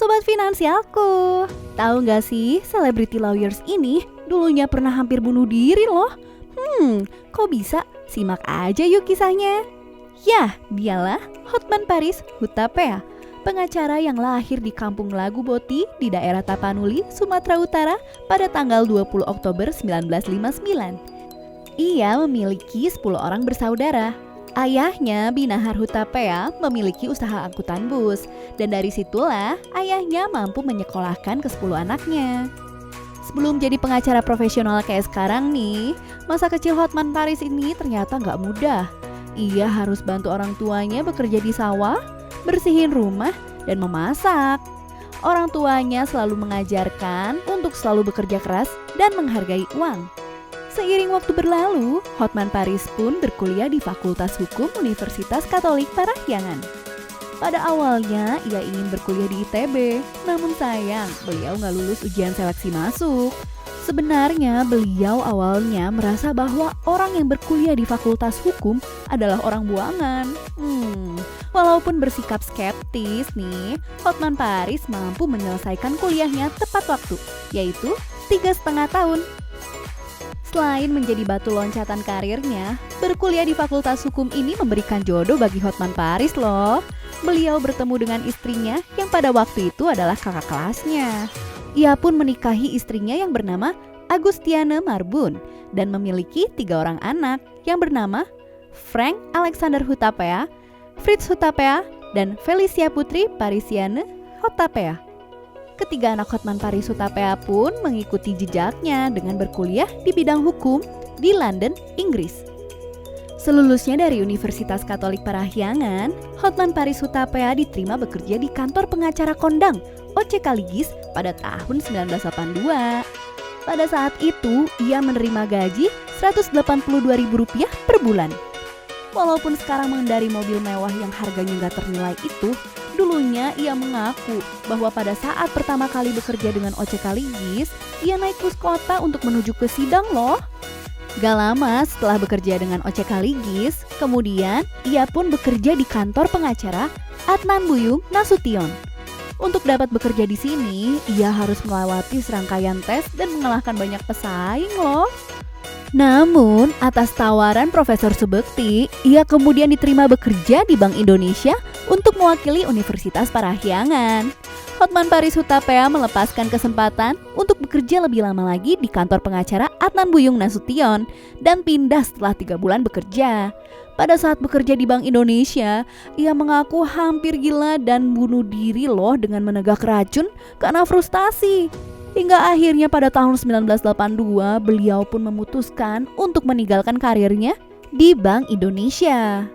Sobat finansialku, tahu nggak sih celebrity lawyers ini dulunya pernah hampir bunuh diri loh. Kok bisa? Simak aja yuk kisahnya. Yah, dialah Hotman Paris Hutapea, pengacara yang lahir di Kampung Lagu Boti di daerah Tapanuli, Sumatera Utara pada tanggal 20 Oktober 1959. Ia memiliki 10 orang bersaudara. Ayahnya, Binahar Hutapea, memiliki usaha angkutan bus, dan dari situlah ayahnya mampu menyekolahkan ke-10 anaknya. Sebelum jadi pengacara profesional kayak sekarang nih, masa kecil Hotman Paris ini ternyata nggak mudah. Ia harus bantu orang tuanya bekerja di sawah, bersihin rumah, dan memasak. Orang tuanya selalu mengajarkan untuk selalu bekerja keras dan menghargai uang. Seiring waktu berlalu, Hotman Paris pun berkuliah di Fakultas Hukum Universitas Katolik Parahyangan. Pada awalnya, ia ingin berkuliah di ITB, namun sayang, beliau nggak lulus ujian seleksi masuk. Sebenarnya, beliau awalnya merasa bahwa orang yang berkuliah di Fakultas Hukum adalah orang buangan. Walaupun bersikap skeptis nih, Hotman Paris mampu menyelesaikan kuliahnya tepat waktu, yaitu 3,5 tahun. Selain menjadi batu loncatan karirnya, berkuliah di Fakultas Hukum ini memberikan jodoh bagi Hotman Paris loh. Beliau bertemu dengan istrinya yang pada waktu itu adalah kakak kelasnya. Ia pun menikahi istrinya yang bernama Agustiane Marbun dan memiliki 3 orang anak yang bernama Frank Alexander Hutapea, Fritz Hutapea, dan Felicia Putri Parisiane Hutapea. Ketiga anak Hotman Paris Hutapea pun mengikuti jejaknya dengan berkuliah di bidang hukum di London, Inggris. Selulusnya dari Universitas Katolik Parahyangan, Hotman Paris Hutapea diterima bekerja di kantor pengacara kondang O.C. Kaligis pada tahun 1982. Pada saat itu, ia menerima gaji Rp182.000 per bulan. Walaupun sekarang mengendari mobil mewah yang harganya nggak ternilai itu, dulunya ia mengaku bahwa pada saat pertama kali bekerja dengan O.C. Kaligis, ia naik bus kota untuk menuju ke sidang loh. Gak lama setelah bekerja dengan O.C. Kaligis, kemudian ia pun bekerja di kantor pengacara Adnan Buyung Nasution. Untuk dapat bekerja di sini, ia harus melewati serangkaian tes dan mengalahkan banyak pesaing loh. Namun, atas tawaran Profesor Subekti, ia kemudian diterima bekerja di Bank Indonesia untuk mewakili Universitas Parahyangan. Hotman Paris Hutapea melepaskan kesempatan untuk bekerja lebih lama lagi di kantor pengacara Adnan Buyung Nasution dan pindah setelah 3 bulan bekerja. Pada saat bekerja di Bank Indonesia, ia mengaku hampir gila dan bunuh diri loh dengan menegak racun karena frustasi. Hingga akhirnya pada tahun 1982 beliau pun memutuskan untuk meninggalkan karirnya di Bank Indonesia.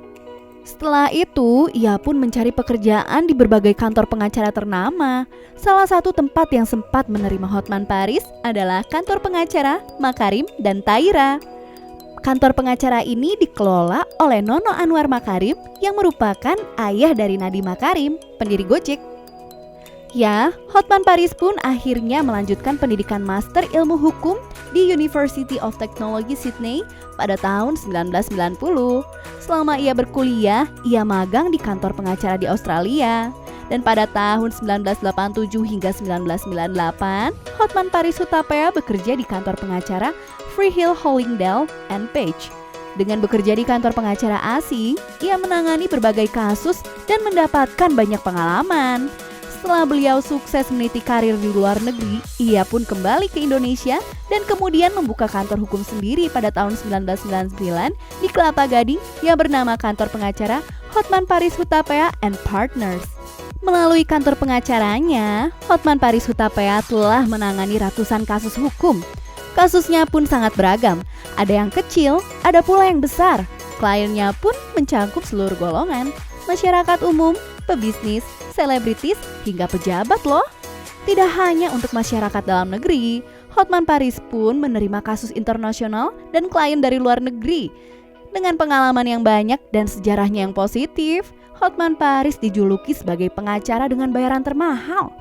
Setelah itu, ia pun mencari pekerjaan di berbagai kantor pengacara ternama. Salah satu tempat yang sempat menerima Hotman Paris adalah kantor pengacara Makarim dan Taira. Kantor pengacara ini dikelola oleh Nono Anwar Makarim yang merupakan ayah dari Nadiem Makarim, pendiri Gojek. Ya, Hotman Paris pun akhirnya melanjutkan pendidikan Master Ilmu Hukum di University of Technology Sydney pada tahun 1990. Selama ia berkuliah, ia magang di kantor pengacara di Australia. Dan pada tahun 1987 hingga 1998, Hotman Paris Hutapea bekerja di kantor pengacara Freehill Hollingdale and Page. Dengan bekerja di kantor pengacara asing, ia menangani berbagai kasus dan mendapatkan banyak pengalaman. Setelah beliau sukses meniti karir di luar negeri, ia pun kembali ke Indonesia dan kemudian membuka kantor hukum sendiri pada tahun 1999 di Kelapa Gading yang bernama Kantor Pengacara Hotman Paris Hutapea and Partners. Melalui kantor pengacaranya, Hotman Paris Hutapea telah menangani ratusan kasus hukum. Kasusnya pun sangat beragam, ada yang kecil, ada pula yang besar. Kliennya pun mencakup seluruh golongan, masyarakat umum, pebisnis, selebritis, hingga pejabat loh. Tidak hanya untuk masyarakat dalam negeri, Hotman Paris pun menerima kasus internasional dan klien dari luar negeri. Dengan pengalaman yang banyak dan sejarahnya yang positif, Hotman Paris dijuluki sebagai pengacara dengan bayaran termahal.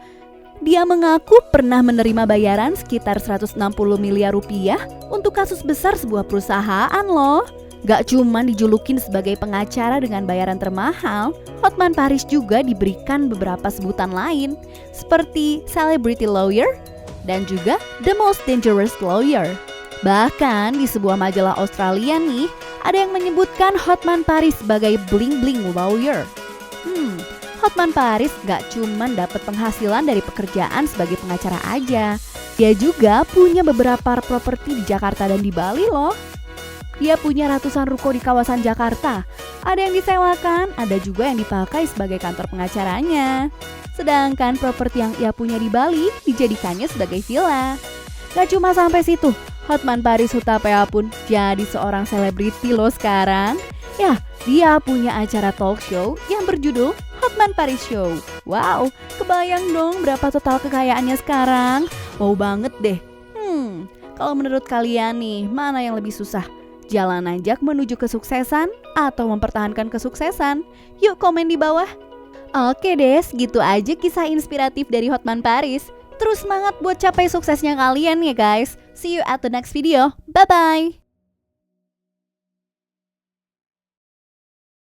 Dia mengaku pernah menerima bayaran sekitar 160 miliar rupiah untuk kasus besar sebuah perusahaan loh. Gak cuma dijulukin sebagai pengacara dengan bayaran termahal, Hotman Paris juga diberikan beberapa sebutan lain seperti Celebrity Lawyer dan juga The Most Dangerous Lawyer. Bahkan di sebuah majalah Australia nih, ada yang menyebutkan Hotman Paris sebagai Bling Bling Lawyer. Hotman Paris gak cuma dapat penghasilan dari pekerjaan sebagai pengacara aja. Dia juga punya beberapa properti di Jakarta dan di Bali loh. Dia punya ratusan ruko di kawasan Jakarta. Ada yang disewakan, ada juga yang dipakai sebagai kantor pengacaranya. Sedangkan properti yang ia punya di Bali dijadikannya sebagai villa. Gak cuma sampai situ, Hotman Paris Hutapea pun jadi seorang selebriti loh sekarang. Ya, dia punya acara talk show yang berjudul Hotman Paris Show. Wow, kebayang dong berapa total kekayaannya sekarang? Wow banget deh. Kalau menurut kalian nih, mana yang lebih susah? Jalan nanjak menuju kesuksesan atau mempertahankan kesuksesan? Yuk komen di bawah. Oke deh, segitu aja kisah inspiratif dari Hotman Paris. Terus semangat buat capai suksesnya kalian ya guys. See you at the next video. Bye-bye.